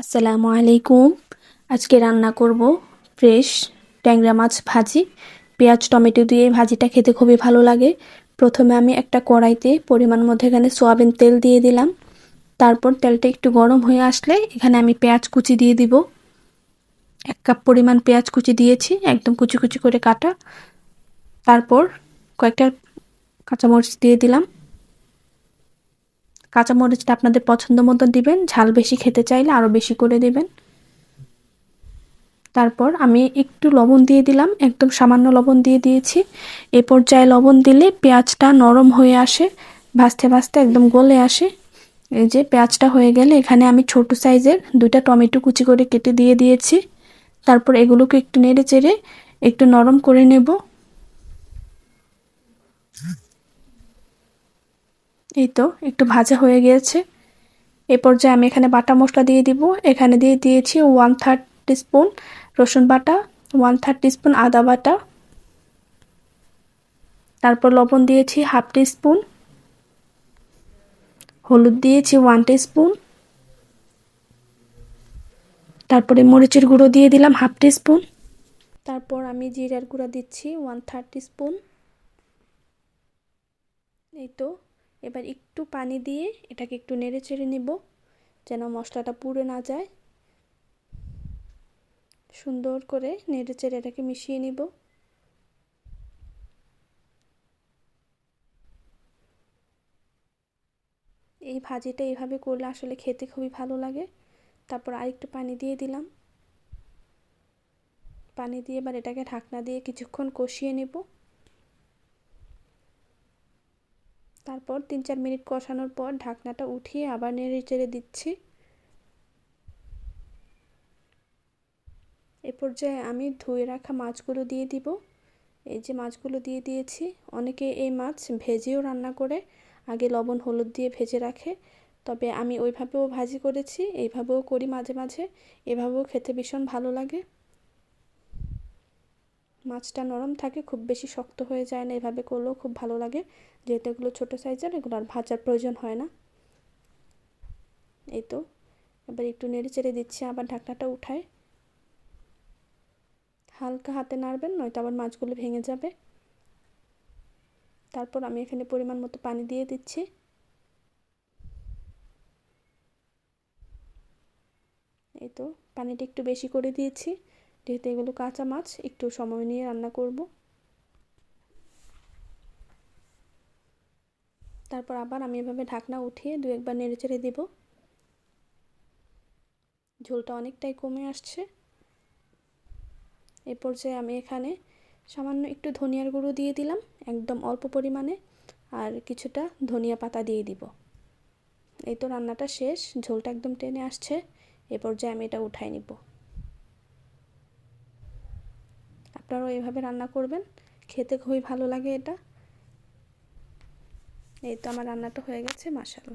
আসসালামু আলাইকুম। আজকে রান্না করব ফ্রেশ ট্যাংরা মাছ ভাজি। পেঁয়াজ টমেটো দিয়ে ভাজিটা খেতে খুবই ভালো লাগে। প্রথমে আমি একটা কড়াইতে পরিমাণ মতো এখানে সয়াবিন তেল দিয়ে দিলাম। তারপর তেলটা একটু গরম হয়ে আসলে এখানে আমি পেঁয়াজ কুচি দিয়ে দিব। 1 কাপ পরিমাণ পেঁয়াজ কুচি দিয়েছি, একদম কুচি কুচি করে কাটা। তারপর কয়েকটা কাঁচামরিচ দিয়ে দিলাম। কাঁচামরিচটা আপনাদের পছন্দ মতো দিবেন, ঝাল বেশি খেতে চাইলে আরও বেশি করে দিবেন। তারপর আমি একটু লবণ দিয়ে দিলাম, একদম সামান্য লবণ দিয়ে দিয়েছি। এ পর্যায়ে লবণ দিলে পেঁয়াজটা নরম হয়ে আসে, ভাজতে ভাজতে একদম গলে আসে। এই যে পেঁয়াজটা হয়ে গেলে এখানে আমি ছোট সাইজের 2টা টমেটো কুচি করে কেটে দিয়ে দিয়েছি। তারপর এগুলোকে একটু নেড়ে চেড়ে একটু নরম করে নেব। এই তো একটু ভাজা হয়ে গিয়েছে। এ পর্যায়ে আমি এখানে বাটা মশলা দিয়ে দিব। এখানে দিয়ে দিয়েছি 1/3 টিস্পুন রসুন বাটা, 1/3 টিস্পুন আদা বাটা। তারপর লবণ দিয়েছি 1/2 টিস্পুন, হলুদ দিয়েছি 1 টিস্পুন, তারপরে মরিচের গুঁড়ো দিয়ে দিলাম 1/2 টিস্পুন। তারপর আমি জিরার গুঁড়া দিচ্ছি 1/3 টিস্পুন। এই তো এবার একটু পানি দিয়ে এটাকে একটু নেড়ে চেড়ে নিব যেন মশলাটা পুড়ে না যায়। সুন্দর করে নেড়ে চেড়ে এটাকে মিশিয়ে নিব। এই ভাজিটা এইভাবে করলে আসলে খেতে খুবই ভালো লাগে। তারপর আরেকটু পানি দিয়ে দিলাম। পানি দিয়ে এবার এটাকে ঢাকনা দিয়ে কিছুক্ষণ কষিয়ে নেব। তারপর 3-4 মিনিট কষানোর পর ঢাকনাটা উঠিয়ে আবার নেড়ে চেড়ে দিচ্ছি। এ পর্যায়ে আমি ধুয়ে রাখা মাছগুলো দিয়ে দিব। এই যে মাছগুলো দিয়ে দিয়েছি। অনেকে এই মাছ ভেজেও রান্না করে, আগে লবণ হলুদ দিয়ে ভেজে রাখে। তবে আমি ওইভাবেও ভাজি করেছি, এইভাবেও করি মাঝে মাঝে। এভাবেও খেতে ভীষণ ভালো লাগে। মাছটা নরম থাকে, খুব বেশি শক্ত হয়ে যায় না, এভাবে করলেও খুব ভালো লাগে। যেহেতু এগুলো ছোটো সাইজের, এগুলো আর ভাজার প্রয়োজন হয় না। এই তো এবার একটু নেড়ে চেড়ে দিচ্ছি, আবার ঢাকনাটা উঠায়। হালকা হাতে নাড়বেন, নয়তো আবার মাছগুলো ভেঙে যাবে। তারপর আমি এখানে পরিমাণ মতো পানি দিয়ে দিচ্ছি। এই তো পানিটা একটু বেশি করে দিয়েছি, যেহেতু এগুলো কাঁচা মাছ, একটু সময় নিয়ে রান্না করব। তারপর আবার আমি এভাবে ঢাকনা উঠিয়ে 2-1 বার নেড়ে চেড়ে দেব। ঝোলটা অনেকটাই কমে আসছে। এই পর্যায়ে আমি এখানে সামান্য একটু ধনিয়ার গুঁড়ো দিয়ে দিলাম, একদম অল্প পরিমাণে, আর কিছুটা ধনিয়া পাতা দিয়ে দিব। এই তো রান্নাটা শেষ, ঝোলটা একদম টেনে আসছে। এ পর্যায়ে আমি এটা উঠাই নিব। আপনারাও এভাবে রান্না করবেন, খেতে খুবই ভালো লাগে এটা। এই তো আমার রান্নাটা হয়ে গেছে, মাশাআল্লাহ।